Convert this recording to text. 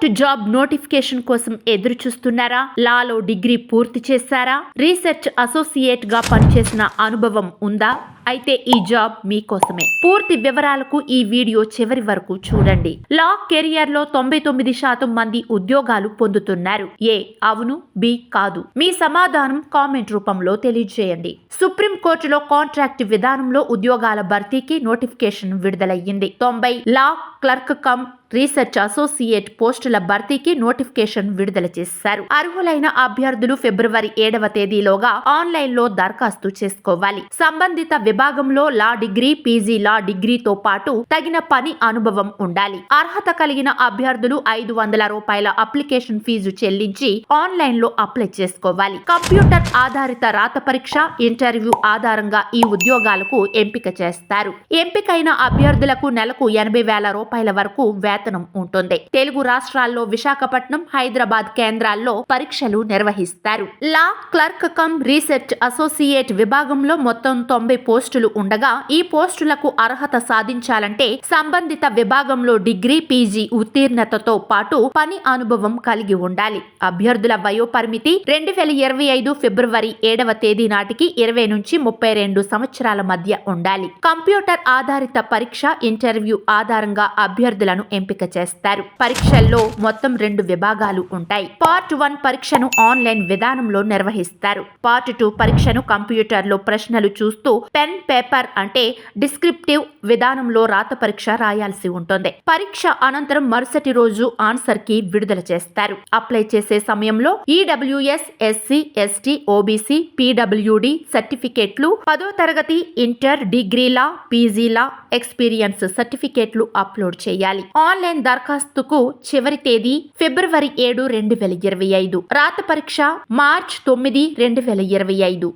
Court job notification కోసం ఎదురు చూస్తున్నారా? లాలో డిగ్రీ పూర్తి చేశారా? రీసెర్చ్ అసోసియేట్ గా పనిచేసిన అనుభవం ఉందా? అయితే ఈ జాబ్ మీకోసమే. పూర్తి వివరాలకు ఈ వీడియో చివరి వరకు చూడండి. లా కెరియర్ లో 99% మంది ఉద్యోగాలు పొందుతున్నారు. ఏ అవును, బి కాదు. మీ సమాధానం కామెంట్ రూపంలో తెలియజేయండి. సుప్రీం కోర్టులో కాంట్రాక్ట్ విధానంలో ఉద్యోగాల భర్తీకి నోటిఫికేషన్ విడుదలయ్యింది. 90 లా క్లర్క్ కమ్ రీసెర్చ్ అసోసియేట్ పోస్టుల భర్తీకి నోటిఫికేషన్ విడుదల చేశారు. అర్హులైన అభ్యర్థులు ఫిబ్రవరి 7వ తేదీలోగా ఆన్లైన్ లో దరఖాస్తు చేసుకోవాలి. సంబంధిత విభాగంలో లా డిగ్రీ, పీజీ లా డిగ్రీతో పాటు తగిన పని అనుభవం ఉండాలి. అర్హత కలిగిన అభ్యర్థులు ₹500 అప్లికేషన్ ఫీజు చెల్లించి ఆన్లైన్ లో అప్లై చేసుకోవాలి. కంప్యూటర్ ఆధారిత రాత పరీక్ష, ఇంటర్వ్యూ ఆధారంగా ఈ ఉద్యోగాలకు ఎంపిక చేస్తారు. ఎంపికైన అభ్యర్థులకు నెలకు ₹80,000 వరకు వేతనం ఉంటుంది. తెలుగు రాష్ట్రాల్లో విశాఖపట్నం, హైదరాబాద్ కేంద్రాల్లో పరీక్షలు నిర్వహిస్తారు. లా క్లర్క్ కమ్ రీసెర్చ్ అసోసియేట్ విభాగంలో మొత్తం 90 పోస్టులు ఉండగా, ఈ పోస్టులకు అర్హత సాధించాలంటే సంబంధిత విభాగంలో డిగ్రీ, పీజీ ఉత్తీర్ణతతో పాటు పని అనుభవం కలిగి ఉండాలి. అభ్యర్థుల వయోపరిమితి 2025 ఫిబ్రవరి 7వ తేదీ నాటికి 20 నుంచి 32 సంవత్సరాల మధ్య ఉండాలి. కంప్యూటర్ ఆధారిత పరీక్ష, ఇంటర్వ్యూ ఆధారంగా అభ్యర్థులను ఎంపిక చేస్తారు. పరీక్షల్లో మొత్తం 2 విభాగాలు ఉంటాయి. పార్ట్ 1 పరీక్షను ఆన్లైన్ విధానంలో నిర్వహిస్తారు. పార్ట్ 2 పరీక్షను కంప్యూటర్లో ప్రశ్నలు చూస్తూ పెన్ పేపర్ అంటే డిస్క్రిప్టివ్ విధానంలో రాత పరీక్ష రాయాల్సి ఉంటుంది. పరీక్ష అనంతరం మరుసటి రోజు ఆన్సర్ కి విడుదల చేస్తారు. అప్లై చేసే సమయంలో EWS, SC, ST, OBC, PWD సర్టిఫికేట్లు, 10వ తరగతి, ఇంటర్, డిగ్రీలా, పీజీలా ఎక్స్పీరియన్స్ సర్టిఫికేట్లు అప్లోడ్ చేయాలి. ఆన్లైన్ దరఖాస్తుకు చివరి తేదీ ఫిబ్రవరి 7, 2025. రాత పరీక్ష మార్చ్ 9, 2025.